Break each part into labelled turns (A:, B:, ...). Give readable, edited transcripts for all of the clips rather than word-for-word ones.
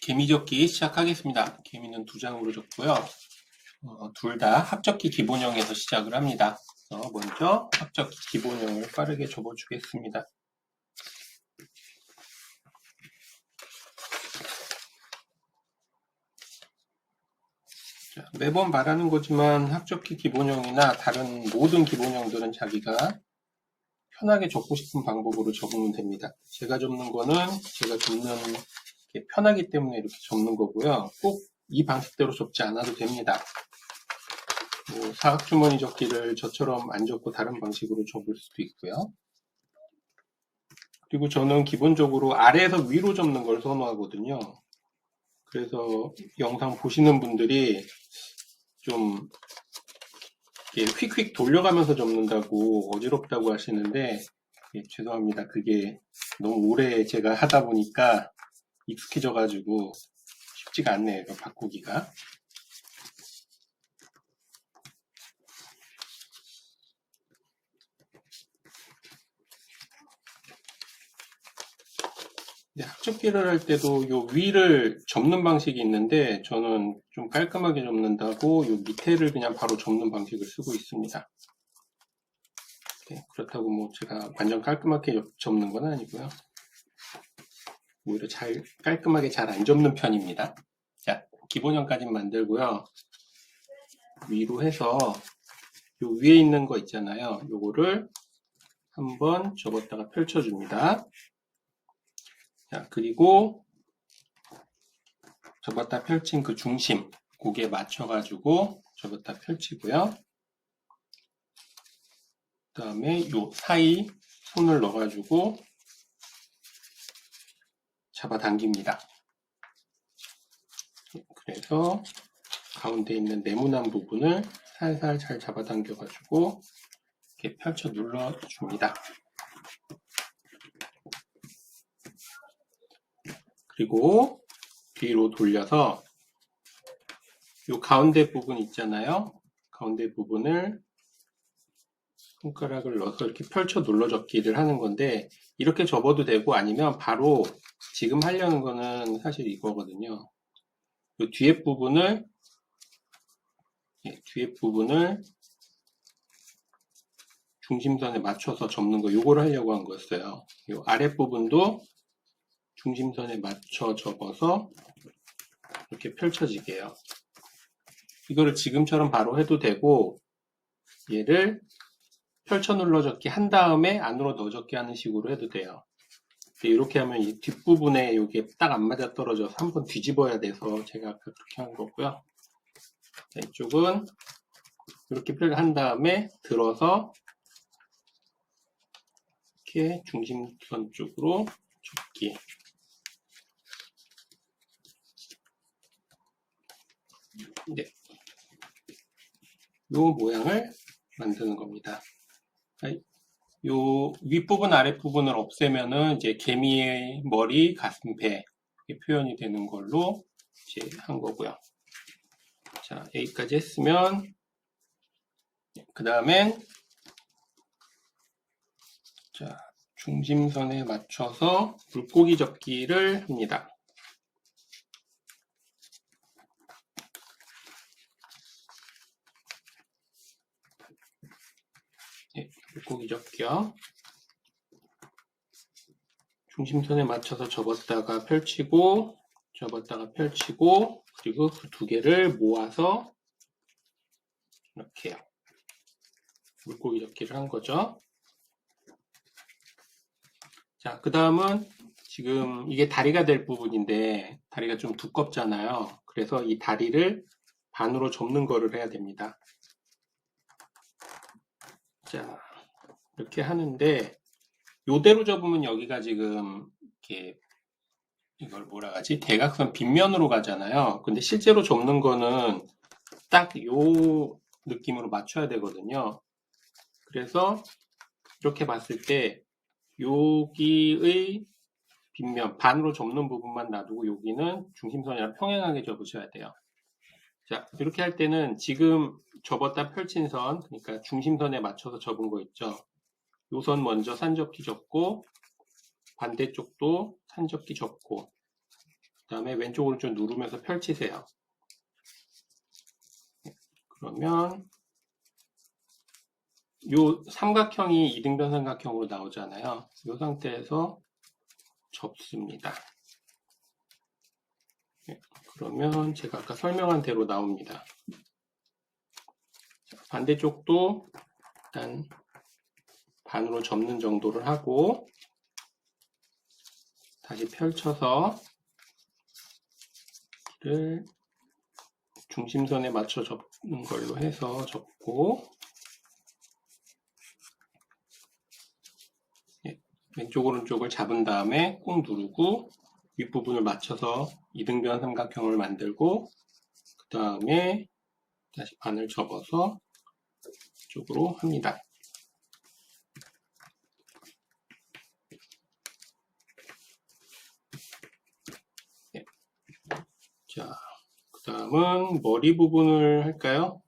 A: 개미 접기 시작하겠습니다. 개미는 두 장으로 접고요. 둘 다 합접기 기본형에서 시작을 합니다. 먼저 합접기 기본형을 빠르게 접어주겠습니다. 자, 매번 말하는 거지만 합접기 기본형이나 다른 모든 기본형들은 자기가 편하게 접고 싶은 방법으로 접으면 됩니다. 제가 접는 거는 제가 접는 게 편하기 때문에 이렇게 접는 거고요. 꼭 이 방식대로 접지 않아도 됩니다. 사각주머니 접기를 저처럼 안 접고 다른 방식으로 접을 수도 있고요. 그리고 저는 기본적으로 아래에서 위로 접는 걸 선호하거든요. 그래서 영상 보시는 분들이 좀 휙휙 돌려가면서 접는다고 어지럽다고 하시는데 죄송합니다. 그게 너무 오래 제가 하다 보니까 익숙해져가지고 쉽지가 않네요. 바꾸기가. 합접기를 할 때도 요 위를 접는 방식이 있는데 저는 좀 깔끔하게 접는다고 요 밑에를 그냥 바로 접는 방식을 쓰고 있습니다. 그렇다고 뭐 제가 완전 깔끔하게 접는 건 아니고요. 오히려 깔끔하게 잘 안 접는 편입니다. 자, 기본형까지 만들고요. 위로 해서 요 위에 있는 거 있잖아요. 요거를 한번 접었다가 펼쳐줍니다. 자, 그리고 접었다 펼친 그 중심, 거기에 맞춰가지고 접었다 펼치고요. 그 다음에 요 사이 손을 넣어가지고 잡아당깁니다. 그래서 가운데 있는 네모난 부분을 살살 잘 잡아당겨가지고 이렇게 펼쳐 눌러줍니다. 그리고 뒤로 돌려서 요 가운데 부분 있잖아요. 가운데 부분을 손가락을 넣어서 이렇게 펼쳐 눌러 접기를 하는 건데 이렇게 접어도 되고 아니면 바로 지금 하려는 거는 사실 이거거든요. 요 뒤에 부분을 중심선에 맞춰서 접는 거 요거를 하려고 한 거였어요. 요 아랫부분도 중심선에 맞춰 접어서 이렇게 펼쳐지게 해요. 이거를 지금처럼 바로 해도 되고 얘를 펼쳐 눌러 접기 한 다음에 안으로 넣어 접기 하는 식으로 해도 돼요. 이렇게 하면 이 뒷부분에 이게 딱 안 맞아 떨어져서 한번 뒤집어야 돼서 제가 아까 그렇게 한 거고요. 이쪽은 이렇게 한 다음에 들어서 이렇게 중심선 쪽으로 접기. 네. 요 모양을 만드는 겁니다. 요 윗부분 아랫부분을 없애면은 이제 개미의 머리, 가슴, 배 이렇게 표현이 되는 걸로 이제 한 거고요. 자, 여기까지 했으면 그 다음엔 자, 중심선에 맞춰서 물고기 접기를 합니다. 네, 물고기 접기요. 중심선에 맞춰서 접었다가 펼치고 그리고 그 두 개를 모아서 이렇게요. 물고기 접기를 한 거죠. 자, 그 다음은 지금 이게 다리가 될 부분인데 다리가 좀 두껍잖아요. 그래서 이 다리를 반으로 접는 거를 해야 됩니다. 자, 이렇게 하는데 요대로 접으면 여기가 지금 이렇게 이걸 뭐라 하지? 대각선 빗면으로 가잖아요. 근데 실제로 접는 거는 딱 요 느낌으로 맞춰야 되거든요. 그래서 이렇게 봤을 때 여기의 빗면 반으로 접는 부분만 놔두고 여기는 중심선이랑 평행하게 접으셔야 돼요. 자, 이렇게 할 때는 지금 접었다 펼친 선, 그러니까 중심선에 맞춰서 접은 거 있죠. 요 선 먼저 산접기 접고 반대쪽도 산접기 접고 그 다음에 왼쪽 오른쪽 누르면서 펼치세요. 그러면 요 삼각형이 이등변 삼각형으로 나오잖아요. 이 상태에서 접습니다. 그러면 제가 아까 설명한 대로 나옵니다. 반대쪽도 일단 반으로 접는 정도를 하고 다시 펼쳐서 를 중심선에 맞춰 접는 걸로 해서 접고 왼쪽 오른쪽을 잡은 다음에 꾹 누르고 윗부분을 맞춰서 이등변 삼각형을 만들고 그 다음에 다시 반을 접어서 이쪽으로 합니다. 자, 그 다음은 머리 부분을 할까요?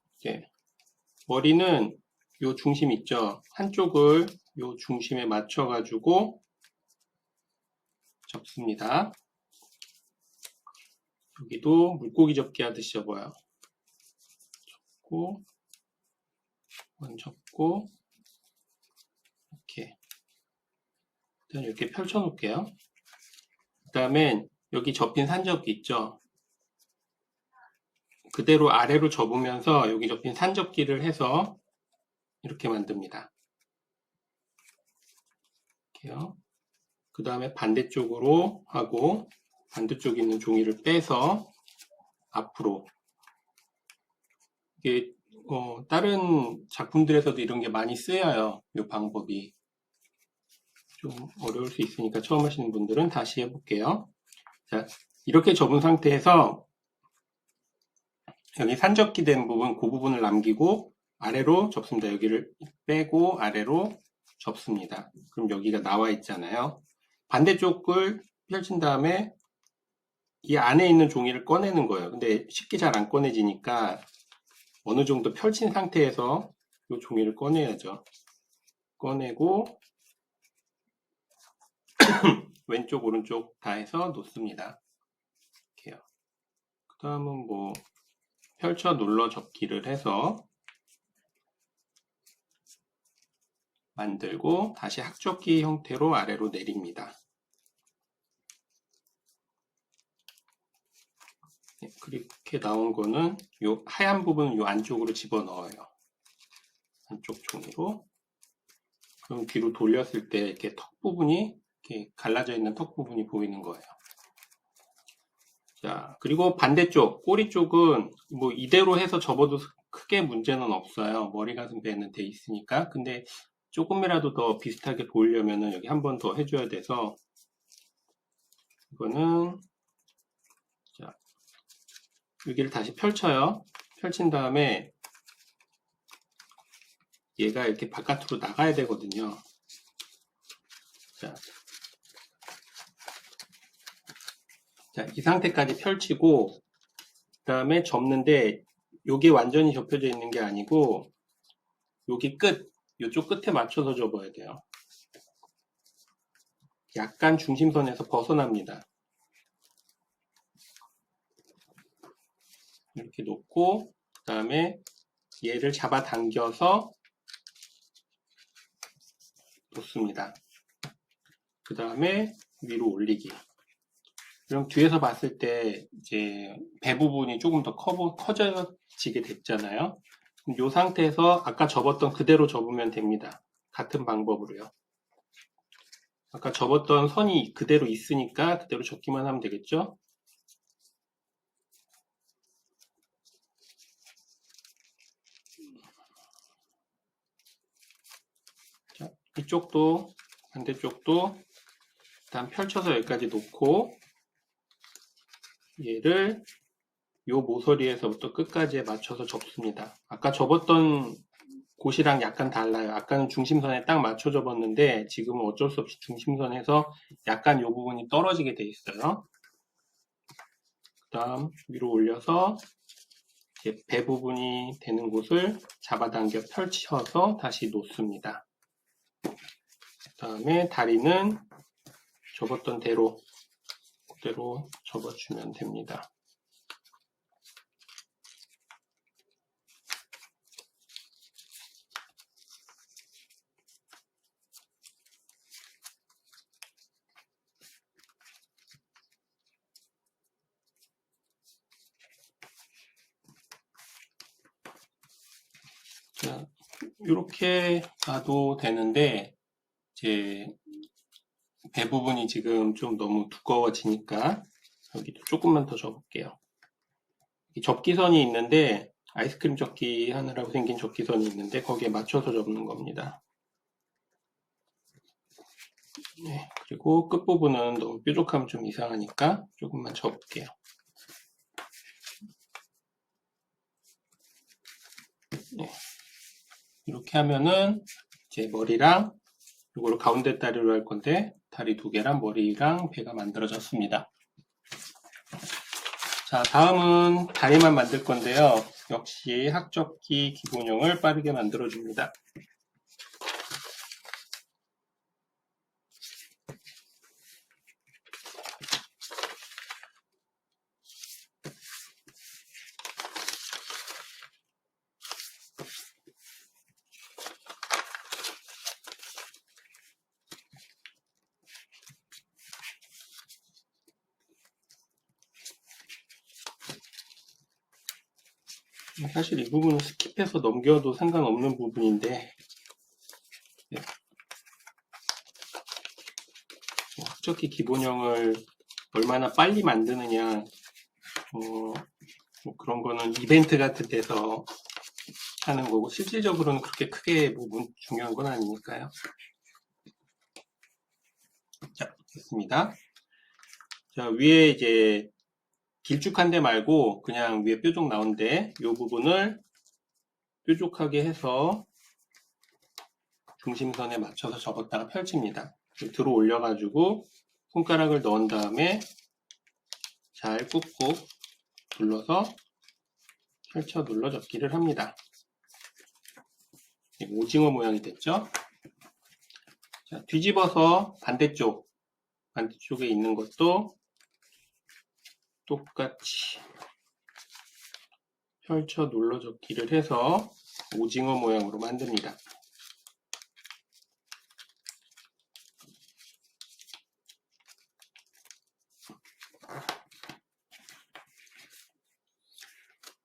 A: 머리는 요 중심 있죠? 한쪽을 요 중심에 맞춰가지고 접습니다. 여기도 물고기 접기 하듯이 접어요. 접고, 접고, 이렇게. 일단 이렇게 펼쳐 놓을게요. 그 다음엔 여기 접힌 산접기 있죠? 그대로 아래로 접으면서 여기 접힌 산접기를 해서 이렇게 만듭니다. 이렇게요. 그 다음에 반대쪽으로 하고 반대쪽에 있는 종이를 빼서 앞으로 이게 다른 작품들에서도 이런 게 많이 쓰여요. 이 방법이 좀 어려울 수 있으니까 처음 하시는 분들은 다시 해볼게요. 자, 이렇게 접은 상태에서 여기 산접기 된 부분, 그 부분을 남기고 아래로 접습니다. 여기를 빼고 아래로 접습니다. 그럼 여기가 나와 있잖아요. 반대쪽을 펼친 다음에 이 안에 있는 종이를 꺼내는 거예요. 근데 쉽게 잘 안 꺼내지니까 어느 정도 펼친 상태에서 이 종이를 꺼내야죠. 꺼내고 왼쪽 오른쪽 다 해서 놓습니다. 이렇게요. 그 다음은 뭐 펼쳐 눌러 접기를 해서 만들고 다시 학접기 형태로 아래로 내립니다. 그렇게 나온 거는 이 하얀 부분은 이 안쪽으로 집어넣어요. 안쪽 종이로. 그럼 뒤로 돌렸을 때 이렇게 턱 부분이 이렇게 갈라져 있는 턱 부분이 보이는 거예요. 자, 그리고 반대쪽 꼬리 쪽은 뭐 이대로 해서 접어도 크게 문제는 없어요. 머리 가슴 배는 돼 있으니까. 근데 조금이라도 더 비슷하게 보이려면 여기 한 번 더 해줘야 돼서 이거는 자, 여기를 다시 펼쳐요. 펼친 다음에 얘가 이렇게 바깥으로 나가야 되거든요. 자, 이 상태까지 펼치고 그 다음에 접는데 여기 완전히 접혀져 있는 게 아니고 여기 끝, 이쪽 끝에 맞춰서 접어야 돼요. 약간 중심선에서 벗어납니다. 이렇게 놓고 그 다음에 얘를 잡아당겨서 놓습니다. 그 다음에 위로 올리기. 그럼 뒤에서 봤을 때 이제 배 부분이 조금 더 커져지게 됐잖아요. 이 상태에서 아까 접었던 그대로 접으면 됩니다. 같은 방법으로요. 아까 접었던 선이 그대로 있으니까 그대로 접기만 하면 되겠죠? 자, 이쪽도 반대쪽도 일단 펼쳐서 여기까지 놓고 얘를 요 모서리에서부터 끝까지에 맞춰서 접습니다. 아까 접었던 곳이랑 약간 달라요. 아까는 중심선에 딱 맞춰 접었는데 지금은 어쩔 수 없이 중심선에서 약간 요 부분이 떨어지게 돼 있어요. 그 다음 위로 올려서 이제 배 부분이 되는 곳을 잡아당겨 펼쳐서 다시 놓습니다. 그 다음에 다리는 접었던 대로 그대로 접어주면 됩니다. 자, 이렇게 놔도 되는데 이제 배 부분이 지금 좀 너무 두꺼워지니까 여기도 조금만 더 접을게요. 접기선이 있는데 아이스크림 접기 하느라고 생긴 접기선이 있는데 거기에 맞춰서 접는 겁니다. 네, 그리고 끝부분은 너무 뾰족하면 좀 이상하니까 조금만 접을게요. 네, 이렇게 하면은 이제 머리랑 이걸 가운데 다리로 할 건데 다리 2개랑 머리랑 배가 만들어졌습니다. 자, 다음은 다리만 만들 건데요. 역시 학접기 기본형을 빠르게 만들어줍니다. 사실 이 부분은 스킵해서 넘겨도 상관없는 부분인데 네. 학접기 기본형을 얼마나 빨리 만드느냐 뭐 그런 거는 이벤트 같은 데서 하는 거고 실질적으로는 그렇게 크게 중요한 건 아니니까요. 자, 됐습니다. 자, 위에 이제 길쭉한 데 말고 그냥 위에 뾰족 나온 데 이 부분을 뾰족하게 해서 중심선에 맞춰서 접었다가 펼칩니다. 들어 올려가지고 손가락을 넣은 다음에 잘 꾹꾹 눌러서 펼쳐 눌러 접기를 합니다. 오징어 모양이 됐죠? 자, 뒤집어서 반대쪽에 있는 것도 똑같이 펼쳐 눌러 접기를 해서 오징어 모양으로 만듭니다.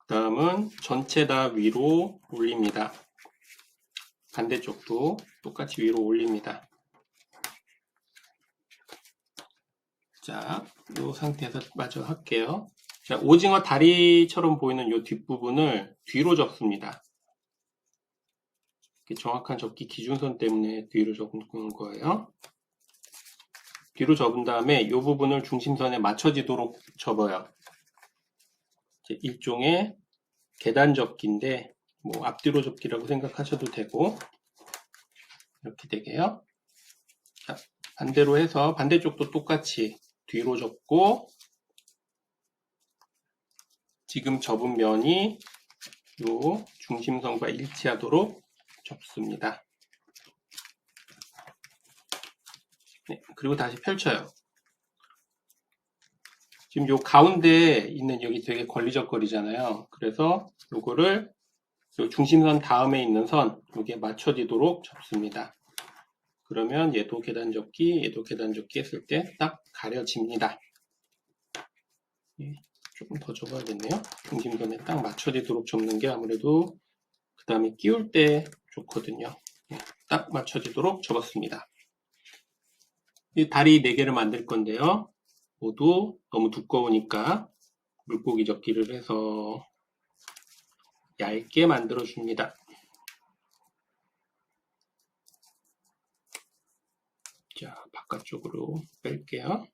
A: 다음은 전체 다 위로 올립니다. 반대쪽도 똑같이 위로 올립니다. 자, 이 상태에서 마저 할게요. 자, 오징어 다리처럼 보이는 이 뒷부분을 뒤로 접습니다. 정확한 접기 기준선 때문에 뒤로 접는 거예요. 뒤로 접은 다음에 이 부분을 중심선에 맞춰지도록 접어요. 일종의 계단 접기인데 뭐 앞뒤로 접기라고 생각하셔도 되고 이렇게 되게요. 자, 반대로 해서 반대쪽도 똑같이 뒤로 접고 지금 접은 면이 요 중심선과 일치하도록 접습니다. 네, 그리고 다시 펼쳐요. 지금 요 가운데 있는 여기 되게 걸리적거리잖아요. 그래서 요거를 요 중심선 다음에 있는 선 여기에 맞춰지도록 접습니다. 그러면 얘도 계단 접기, 얘도 계단 접기 했을 때 딱 가려집니다. 조금 더 접어야겠네요. 중심선에 딱 맞춰지도록 접는 게 아무래도 그 다음에 끼울 때 좋거든요. 딱 맞춰지도록 접었습니다. 이 다리 4개를 만들 건데요. 모두 너무 두꺼우니까 물고기 접기를 해서 얇게 만들어 줍니다. 자, 바깥쪽으로 뺄게요.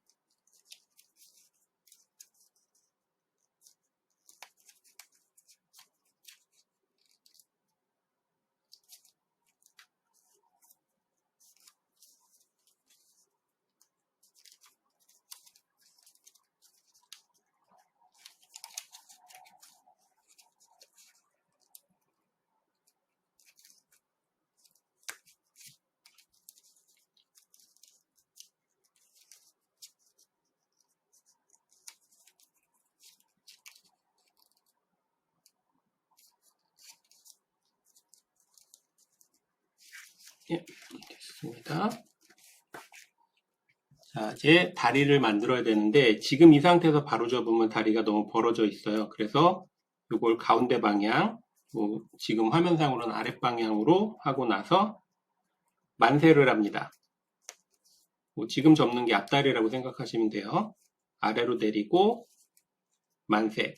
A: 예, 됐습니다. 자, 이제 다리를 만들어야 되는데 지금 이 상태에서 바로 접으면 다리가 너무 벌어져 있어요. 그래서 이걸 가운데 방향, 뭐 지금 화면상으로는 아랫방향으로 하고 나서 만세를 합니다. 뭐 지금 접는 게 앞다리라고 생각하시면 돼요. 아래로 내리고 만세.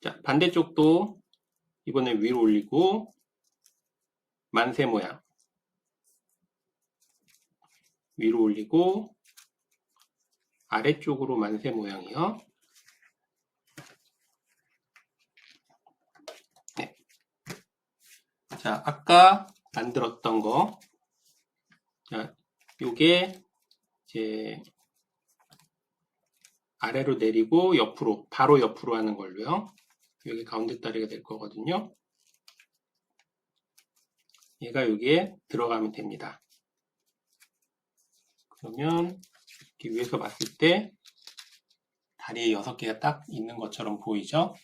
A: 자, 반대쪽도 이번에 위로 올리고 만세 모양. 위로 올리고 아래쪽으로 만세 모양이요. 네. 자, 아까 만들었던 거. 자, 요게 이제 아래로 내리고 옆으로, 바로 옆으로 하는 걸로요. 여기 가운데 다리가 될 거거든요. 얘가 여기에 들어가면 됩니다. 그러면 이렇게 위에서 봤을 때 다리 6개가 딱 있는 것처럼 보이죠?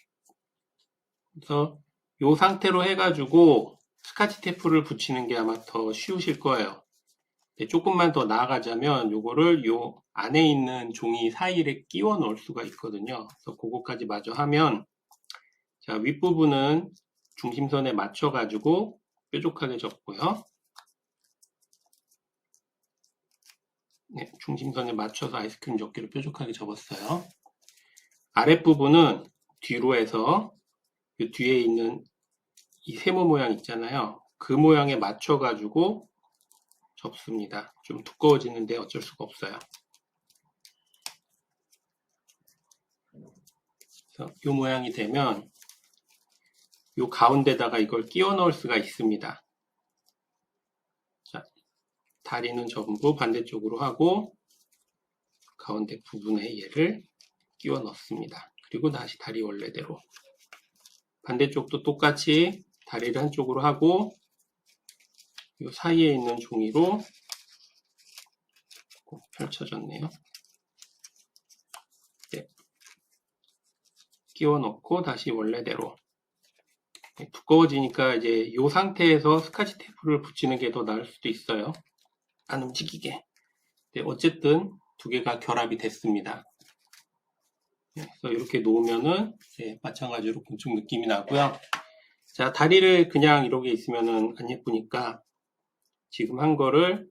A: 그래서 이 상태로 해가지고 스카치 테이프를 붙이는 게 아마 더 쉬우실 거예요. 조금만 더 나아가자면 요거를 요 안에 있는 종이 사이에 끼워 넣을 수가 있거든요. 그래서 그거까지 마저 하면 자, 윗부분은 중심선에 맞춰가지고 뾰족하게 접고요. 네, 중심선에 맞춰서 아이스크림 접기를 뾰족하게 접었어요. 아랫부분은 뒤로 해서 이 뒤에 있는 이 세모 모양 있잖아요. 그 모양에 맞춰가지고 접습니다. 좀 두꺼워지는데 어쩔 수가 없어요. 그래서 이 모양이 되면 이 가운데다가 이걸 끼워 넣을 수가 있습니다. 자, 다리는 전부 반대쪽으로 하고 가운데 부분에 얘를 끼워 넣습니다. 그리고 다시 다리 원래대로. 반대쪽도 똑같이 다리를 한쪽으로 하고 이 사이에 있는 종이로 펼쳐졌네요. 네. 끼워 넣고 다시 원래대로. 네, 두꺼워지니까 이제 이 상태에서 스카치 테이프를 붙이는 게 더 나을 수도 있어요. 안 움직이게. 네, 어쨌든 두 개가 결합이 됐습니다. 네, 그래서 이렇게 놓으면은 마찬가지로 곤충 느낌이 나고요. 자, 다리를 그냥 이렇게 있으면은 안 예쁘니까 지금 한 거를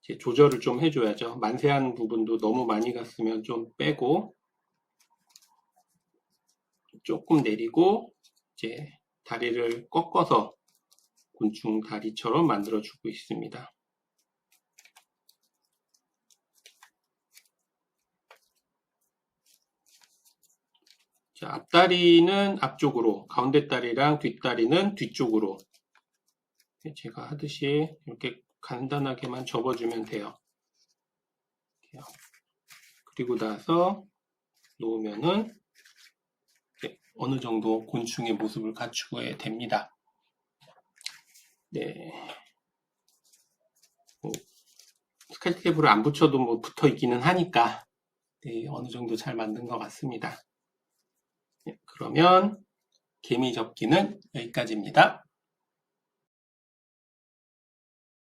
A: 이제 조절을 좀 해줘야죠. 만세한 부분도 너무 많이 갔으면 좀 빼고 조금 내리고 이제 다리를 꺾어서 곤충 다리처럼 만들어주고 있습니다. 자, 앞다리는 앞쪽으로, 가운데 다리랑 뒷다리는 뒤쪽으로. 제가 하듯이 이렇게 간단하게만 접어주면 돼요. 그리고 나서 놓으면은 어느 정도 곤충의 모습을 갖추게 됩니다. 네. 스카치 테이프를 안 붙여도 뭐 붙어 있기는 하니까 네, 어느 정도 잘 만든 것 같습니다. 네, 그러면 개미 접기는 여기까지입니다.